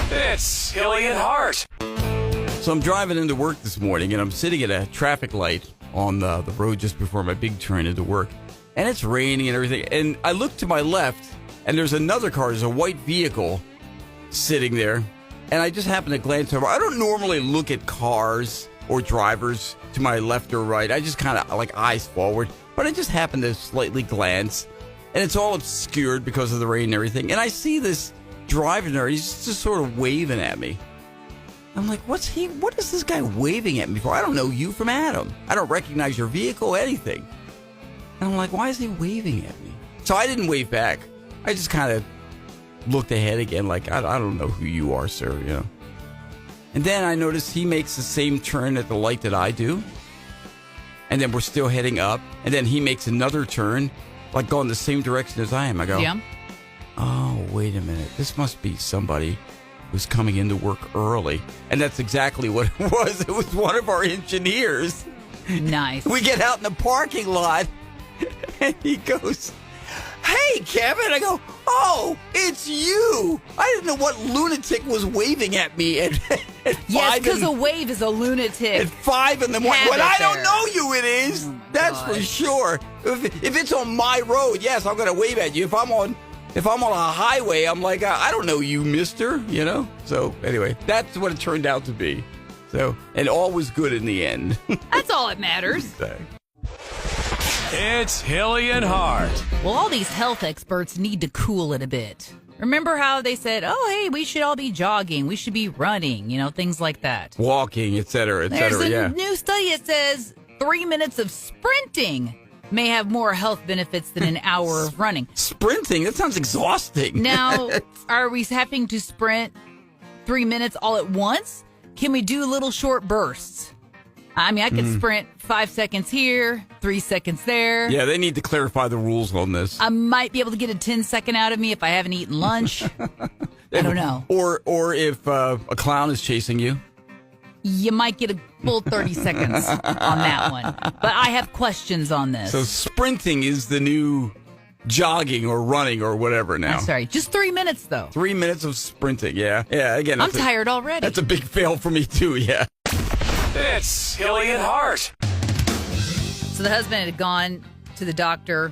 It's Hilly and Hart. So I'm driving into work this morning, and I'm sitting at a traffic light on the road just before my big turn into work. And it's raining and everything. And I look to my left, and there's another car. There's a white vehicle sitting there. And I just happen to glance over. I don't normally look at cars or drivers to my left or right. I just kind of like eyes forward. But I just happen to slightly glance. And it's all obscured because of the rain and everything. And I see this driver there. He's just sort of waving at me. I'm like, what is this guy waving at me for? I don't know you from Adam. I don't recognize your vehicle, anything. And I'm like, why is he waving at me? So I didn't wave back. I just kind of looked ahead again like, I don't know who you are, sir, you know. And then I noticed he makes the same turn at the light that I do. And then we're still heading up. And then he makes another turn, like going the same direction as I am. I go, yeah. Oh, wait a minute. This must be somebody who's coming into work early. And that's exactly what it was. It was one of our engineers. Nice. We get out in the parking lot, and he goes, hey, Kevin. I go, oh, it's you. I didn't know what lunatic was waving at me at Yes, 5 because a wave is a lunatic. at 5 in the morning. When I don't know you, it is. Oh, That's for sure. If it's on my road, yes, I'm going to wave at you. If I'm on a highway, I'm like, I don't know you, mister, you know? So, anyway, that's what it turned out to be. So, and all was good in the end. That's all that matters. It's Hilly and Hart. Well, all these health experts need to cool it a bit. Remember how they said, oh, hey, we should all be jogging, we should be running, you know, things like that. Walking, et cetera, There's yeah. a new study that says 3 minutes of sprinting may have more health benefits than an hour of running. Sprinting? That sounds exhausting. Now, are we having to sprint 3 minutes all at once? Can we do little short bursts? I mean, I could sprint 5 seconds here, 3 seconds there. Yeah, they need to clarify the rules on this. I might be able to get a 10-second out of me if I haven't eaten lunch. I don't know. Or if a clown is chasing you. You might get a full 30 seconds on that one. But I have questions on this. So sprinting is the new jogging or running or whatever now. I'm sorry. Just 3 minutes, though. 3 minutes of sprinting, yeah. Yeah, again. I'm tired already. That's a big fail for me, too, yeah. It's Hilly and Hart. So the husband had gone to the doctor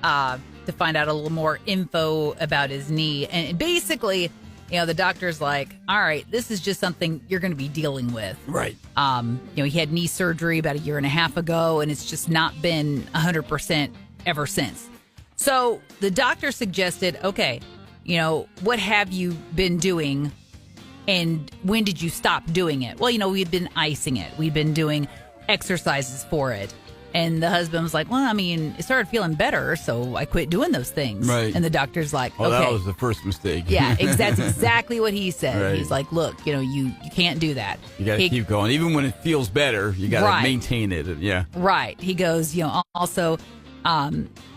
to find out a little more info about his knee. And basically, you know, the doctor's like, all right, this is just something you're going to be dealing with. Right. You know, he had knee surgery about 1.5 years ago, and it's just not been 100% ever since. So the doctor suggested, okay, you know, what have you been doing and when did you stop doing it? Well, you know, we've been icing it. We've been doing exercises for it. And the husband was like, well, I mean, it started feeling better, so I quit doing those things. Right. And the doctor's like, Oh, okay. that was the first mistake. Yeah, that's exactly what he said. Right. He's like, look, you know, you can't do that. You got to keep going. Even when it feels better, you got to Right. maintain it. Yeah. Right. He goes, you know, also,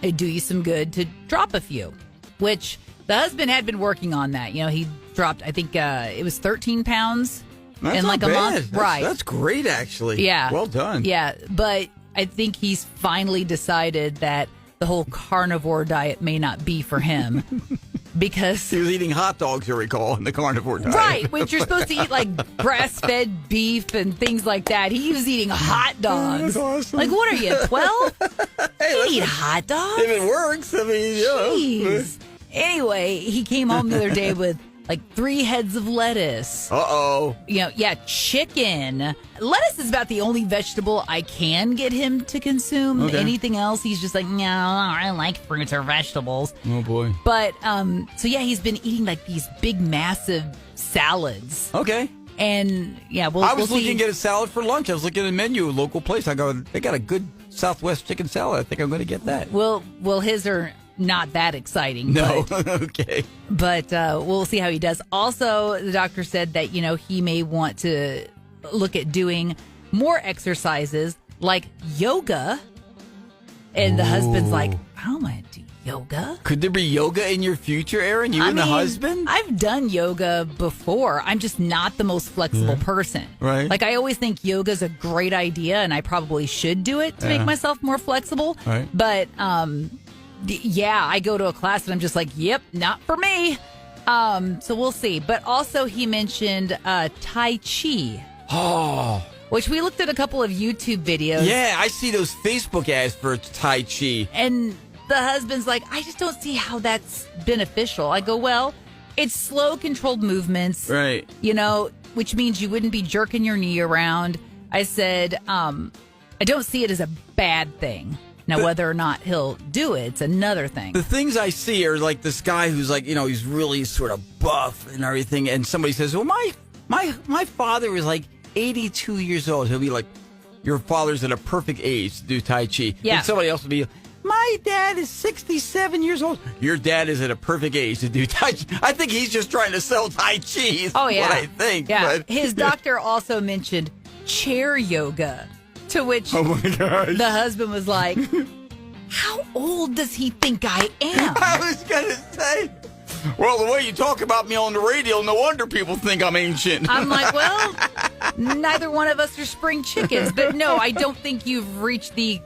it'd do you some good to drop a few, which the husband had been working on that. You know, he dropped, I think it was 13 pounds That's in like not a bad. month. Right. That's great, actually. Yeah. Well done. Yeah. But I think he's finally decided that the whole carnivore diet may not be for him because He was eating hot dogs, you recall, in the carnivore diet. right, which you're supposed to eat like grass-fed beef and things like that. He was eating hot dogs. That's awesome. Like, what are you, 12? Hey, You listen, eat hot dogs? if it works, I mean, you know. Jeez. Anyway, he came home the other day with like 3 heads of lettuce. Uh-oh. You know, yeah, chicken. Lettuce is about the only vegetable I can get him to consume. Okay. Anything else, he's just like, no, I don't like fruits or vegetables. Oh, boy. But, so yeah, he's been eating like these big, massive salads. Okay. And yeah, I was we'll looking see. at a salad for lunch. I was looking at a menu, a local place. I go, they got a good Southwest chicken salad. I think I'm going to get that. Well, his are not that exciting. No. Okay. But we'll see how he does. Also, the doctor said that, you know, he may want to look at doing more exercises like yoga. And the husband's like, I don't want to do yoga. Could there be yoga in your future, Erin? You and the husband? I've done yoga before. I'm just not the most flexible person. Right. Like, I always think yoga's a great idea, and I probably should do it to make myself more flexible. Right. But, yeah, I go to a class, and I'm just like, yep, not for me. So we'll see. But also he mentioned Tai Chi. Oh. Which we looked at a couple of YouTube videos. Yeah, I see those Facebook ads for Tai Chi. And the husband's like, I just don't see how that's beneficial. I go, well, it's slow, controlled movements. Right. You know, which means you wouldn't be jerking your knee around. I said, I don't see it as a bad thing. Now, whether or not he'll do it, it's another thing. The things I see are like this guy who's like, he's really sort of buff and everything. And somebody says, well, my father is like 82 years old. He'll be like, your father's at a perfect age to do Tai Chi. Yeah. And somebody else will be, my dad is 67 years old. Your dad is at a perfect age to do Tai Chi. I think he's just trying to sell Tai Chi. Is Oh, yeah. what I think. Yeah. But, His doctor also mentioned chair yoga, to which oh, my gosh. the husband was like, how old does he think I am? I was going to say, well, the way you talk about me on the radio, no wonder people think I'm ancient. I'm like, well, neither one of us are spring chickens. But no, I don't think you've reached the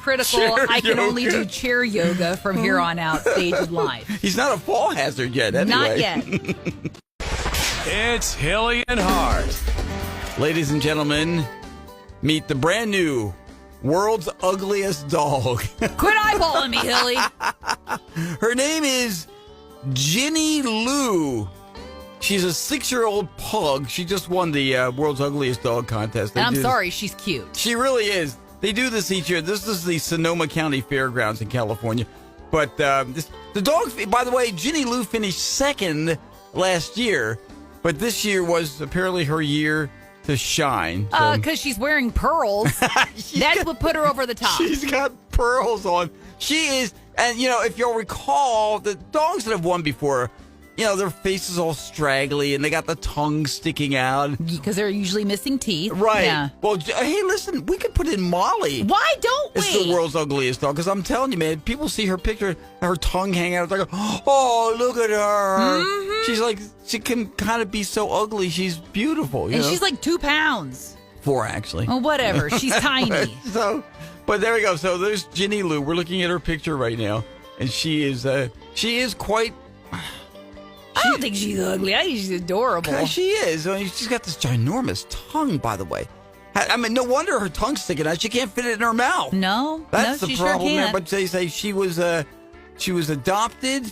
critical, Chair I can only yoga. do chair yoga from here on out stage of life. He's not a fall hazard yet, anyway. Not yet. It's Hilly and Hart. Ladies and gentlemen, meet the brand new world's ugliest dog. Quit eyeballing me, Hilly. Her name is Ginny Lou. She's a 6-year-old pug. She just won the world's ugliest dog contest. And I'm sorry, she's cute. She really is. They do this each year. This is the Sonoma County Fairgrounds in California. But the dog, by the way, Ginny Lou finished second last year. But this year was apparently her year to shine. So. Because she's wearing pearls. That's what put her over the top. She's got pearls on. She is, and if you'll recall, the dogs that have won before, their faces all straggly and they got the tongue sticking out. Because they're usually missing teeth. Right. Yeah. Well, hey, listen, we could put in Molly. Why don't we? It's the world's ugliest dog. Because I'm telling you, man, people see her picture, her tongue hanging out. It's like, oh, look at her. Mm-hmm. She's like, she can kind of be so ugly. She's beautiful. And she's like 2 pounds. 4, actually. Oh, whatever. She's tiny. But there we go. So there's Ginny Lou. We're looking at her picture right now. And she is quite... I don't think she's ugly. I think she's adorable. She is. I mean, she's got this ginormous tongue, by the way. I mean, no wonder her tongue's sticking out. She can't fit it in her mouth. No, That's the she problem sure there. can't. But they say she was adopted,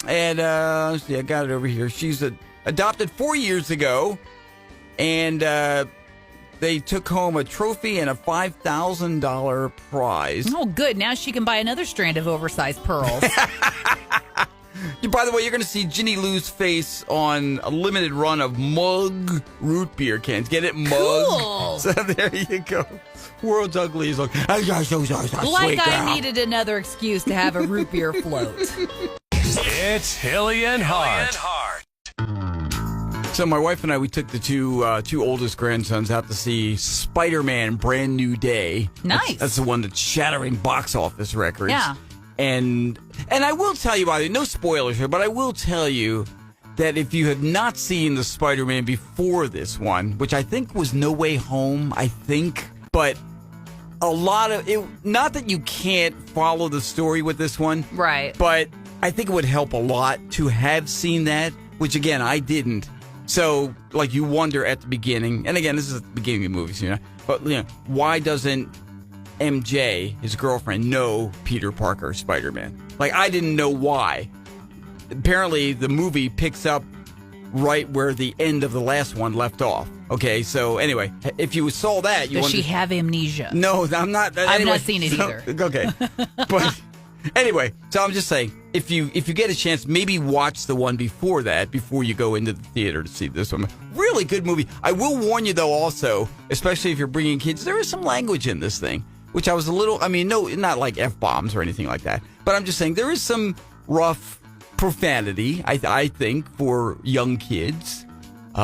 and see, I got it over here. She's adopted 4 years ago, and they took home a trophy and a $5,000 prize. Oh, good. Now she can buy another strand of oversized pearls. By the way, you're going to see Ginny Lou's face on a limited run of Mug root beer cans. Get it? Mug. Cool. So there you go. World's ugliest dog. Like I needed another excuse to have a root beer float. It's Hilly and Hart. So my wife and I, we took the two oldest grandsons out to see Spider-Man Brand New Day. Nice. That's the one that's shattering box office records. Yeah. And I will tell you, by the way, no spoilers here, but I will tell you that if you have not seen the Spider-Man before this one, which I think was No Way Home, but a lot of it, not that you can't follow the story with this one. Right. But I think it would help a lot to have seen that, which again, I didn't. So, like, you wonder at the beginning, and again, this is at the beginning of the movies, but, why doesn't MJ, his girlfriend, know Peter Parker, Spider-Man? Like, I didn't know why. Apparently, the movie picks up right where the end of the last one left off. Okay, so anyway, if you saw that, you Does she have amnesia? No, I'm not. I've not seen it either. Okay, but anyway, so I'm just saying, if you get a chance, maybe watch the one before that before you go into the theater to see this one. Really good movie. I will warn you though, also, especially if you're bringing kids, there is some language in this thing, which I was a little. I mean, no, not like F-bombs or anything like that, but I'm just saying there is some rough profanity, I think, for young kids.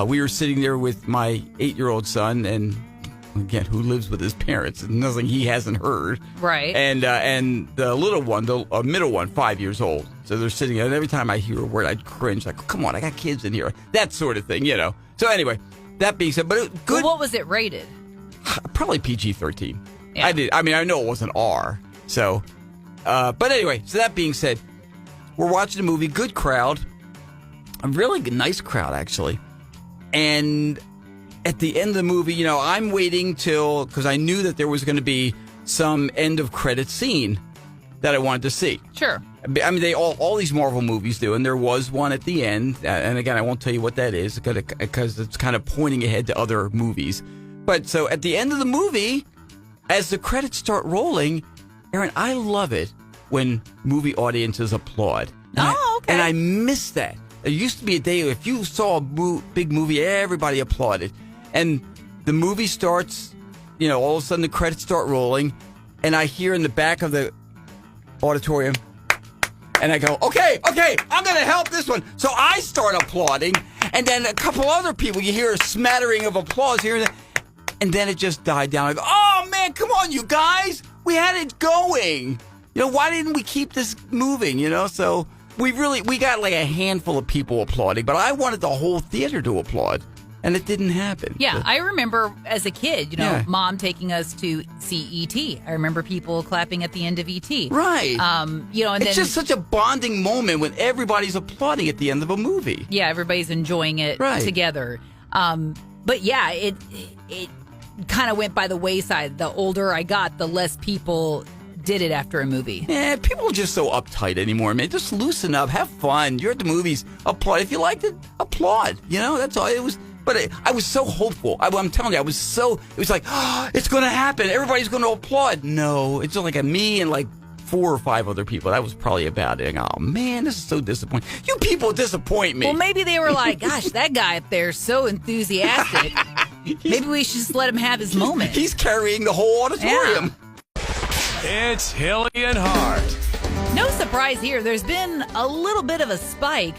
We were sitting there with my 8-year-old son, and again, who lives with his parents, and nothing he hasn't heard. Right. And the little one, the middle one, 5 years old. So they're sitting there, and every time I hear a word, I'd cringe, like, come on, I got kids in here. That sort of thing, So anyway, that being said, but good. Well, what was it rated? Probably PG-13. Yeah. I know it wasn't R. So, but anyway, so that being said, we're watching a movie, good crowd. a really nice crowd, actually. And at the end of the movie, I'm waiting because I knew that there was going to be some end of credit scene that I wanted to see. Sure. I mean, all these Marvel movies do, and there was one at the end. And again, I won't tell you what that is because it's kind of pointing ahead to other movies. But so at the end of the movie, as the credits start rolling, Erin, I love it when movie audiences applaud. Okay. And I miss that. There used to be a day if you saw a big movie, everybody applauded. And the movie starts, all of a sudden the credits start rolling, and I hear in the back of the auditorium, and I go, okay, I'm going to help this one. So I start applauding, and then a couple other people, you hear a smattering of applause here and there, and then it just died down. I go, oh, man, come on, you guys. We had it going. Why didn't we keep this moving, So we got like a handful of people applauding, but I wanted the whole theater to applaud. And it didn't happen. Yeah, But I remember as a kid, Mom taking us to see E.T. I remember people clapping at the end of E.T. Right. And it's then just such a bonding moment when everybody's applauding at the end of a movie. yeah, everybody's enjoying it Right. together. But yeah, it kind of went by the wayside. The older I got, the less people did it after a movie. Yeah, people are just so uptight anymore, man. Just loosen up, have fun. You're at the movies, applaud. If you liked it, applaud. That's all it was. But I was so hopeful. I'm telling you, it was like, it's going to happen. Everybody's going to applaud. No, it's just like me and like 4 or 5 other people. That was probably about it. Oh, man, this is so disappointing. You people disappoint me. Well, maybe they were like, gosh, that guy up there is so enthusiastic. Maybe we should just let him have his moment. He's carrying the whole auditorium. It's Hilly and Hart. No surprise here. There's been a little bit of a spike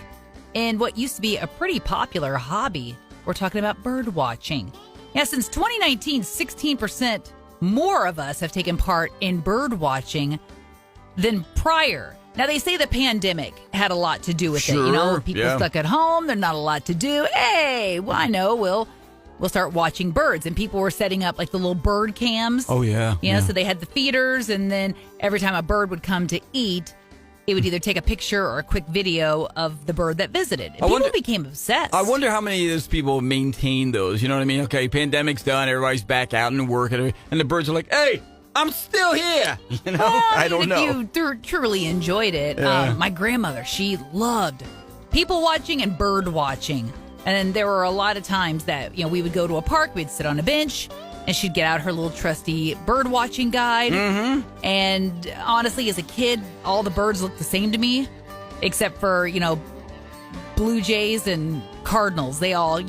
in what used to be a pretty popular hobby. We're talking about bird watching. Yeah, since 2019, 16% more of us have taken part in bird watching than prior. Now, they say the pandemic had a lot to do with it. People stuck at home. There's not a lot to do. Hey, well, I know. We'll start watching birds. And people were setting up like the little bird cams. Oh, yeah. So they had the feeders. And then every time a bird would come to eat, it would either take a picture or a quick video of the bird that visited. And people became obsessed. I wonder how many of those people maintain those. You know what I mean? Okay, pandemic's done. Everybody's back out and working. And the birds are like, hey, I'm still here. I don't know. If you truly enjoyed it. Yeah. My grandmother, she loved people watching and bird watching. And then there were a lot of times that, we would go to a park, we'd sit on a bench, and she'd get out her little trusty bird watching guide. Mm-hmm. And honestly, as a kid, all the birds looked the same to me, except for, blue jays and cardinals. They all,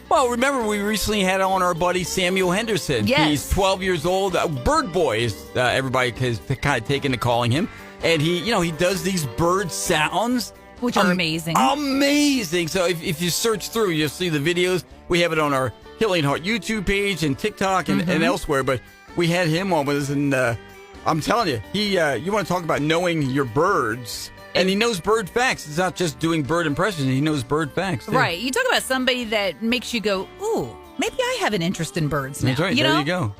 Well, remember we recently had on our buddy Samuel Henderson. Yes. He's 12 years old. Bird Boy is everybody has kind of taken to calling him. And he does these bird sounds. Which are amazing. Amazing. So if you search through, you'll see the videos. We have it on our Hilly and Hart YouTube page and TikTok and elsewhere. But we had him on with us, and I'm telling you, you want to talk about knowing your birds. And he knows bird facts. It's not just doing bird impressions. He knows bird facts, too. Right. You talk about somebody that makes you go, ooh, maybe I have an interest in birds now. That's right. There you go.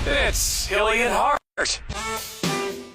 It's Hilly and Hart.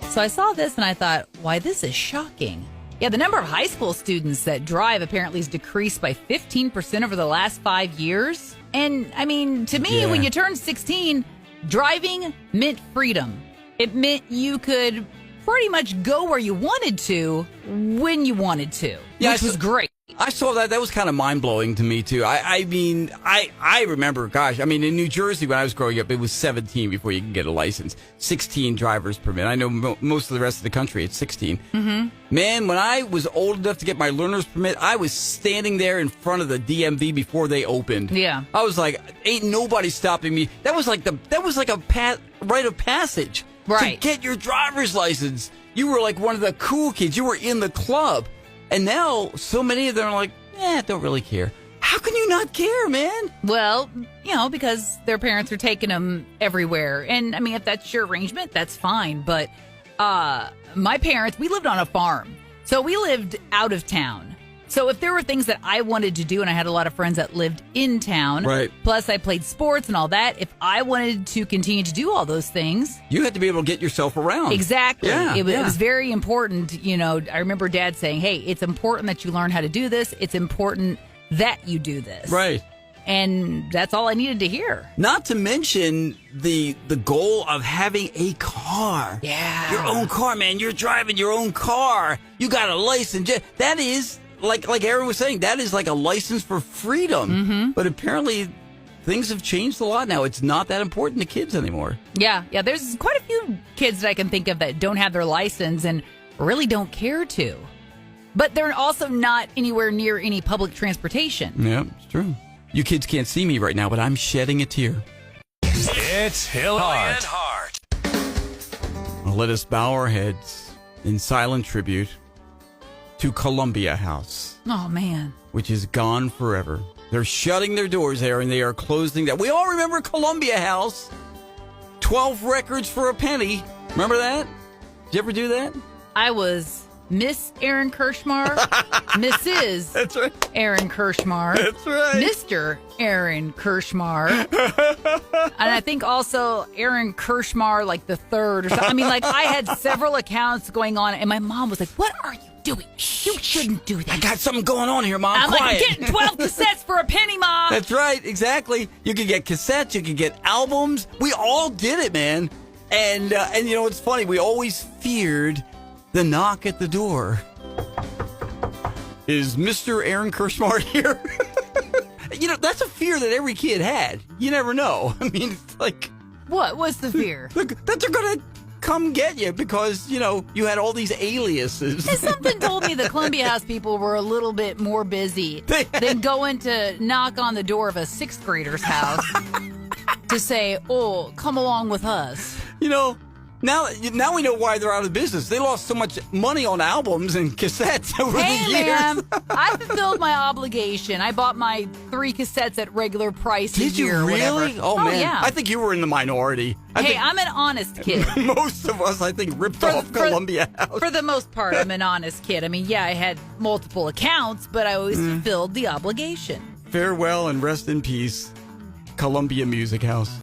So I saw this and I thought, why, this is shocking. Yeah, the number of high school students that drive apparently has decreased by 15% over the last 5 years. And, I mean, to me, when you turned 16, driving meant freedom. It meant you could pretty much go where you wanted to when you wanted to, which was great. I saw that. That was kind of mind-blowing to me, too. I mean, I remember, gosh, I mean, in New Jersey when I was growing up, it was 17 before you could get a license. 16 driver's permit. I know most of the rest of the country, it's 16. Mm-hmm. Man, when I was old enough to get my learner's permit, I was standing there in front of the DMV before they opened. Yeah. I was like, ain't nobody stopping me. That was like a rite of passage. Right. To get your driver's license. You were like one of the cool kids. You were in the club. And now, so many of them are like, don't really care. How can you not care, man? Well, because their parents are taking them everywhere. And, I mean, if that's your arrangement, that's fine. But my parents, we lived on a farm. So we lived out of town. So if there were things that I wanted to do, and I had a lot of friends that lived in town, Right. plus I played sports and all that, if I wanted to continue to do all those things, You had to be able to get yourself around. exactly. Yeah, It was very important. I remember Dad saying, hey, it's important that you learn how to do this. It's important that you do this. Right. And that's all I needed to hear. Not to mention the goal of having a car. Yeah. Your own car, man. You're driving your own car. You got a license. That is, like Erin was saying, that is like a license for freedom. Mm-hmm. But apparently things have changed a lot now. It's not that important to kids anymore. Yeah. There's quite a few kids that I can think of that don't have their license and really don't care to. But they're also not anywhere near any public transportation. Yeah, it's true. You kids can't see me right now, but I'm shedding a tear. It's Hillian Hart. Well, let us bow our heads in silent tribute to Columbia House, Oh, man. which is gone forever. They're shutting their doors there, and they are closing that. We all remember Columbia House. 12 records for a penny. Remember that? Did you ever do that? I was Miss Erin Kirschmar, Mrs. That's right. Erin Kirschmar, That's right. Mr. Erin Kirschmar, and I think also Erin Kirschmar, like the third or something. I mean, like I had several accounts going on, and my mom was like, "What are you doing? You shouldn't do I that." got something going on here, Mom. I'm Quiet. like, "Getting 12 cassettes for a penny, Mom." That's right, exactly. You could get cassettes, you could get albums. We all did it, man. And you know, it's funny. We always feared the knock at the door. Is Mr. Aaron Kirschmart here? You know, that's a fear that every kid had. You never know. I mean, it's like What was the fear? that they're going to come get you because, you know, you had all these aliases. Something told me the Columbia House people were a little bit more busy than going to knock on the door of a sixth grader's house to say, "Oh, come along with us." You know, now we know why they're out of business. They lost so much money on albums and cassettes over Hey, the years. ma'am, I fulfilled my obligation. I bought my 3 cassettes at regular price Did a year you or really? whatever. Oh, man. yeah. I think you were in the minority. Hey, I'm an honest kid. Most of us, I think, ripped off Columbia House. For the most part, I'm an honest kid. I mean, yeah, I had multiple accounts, but I always fulfilled the obligation. Farewell and rest in peace, Columbia Music House.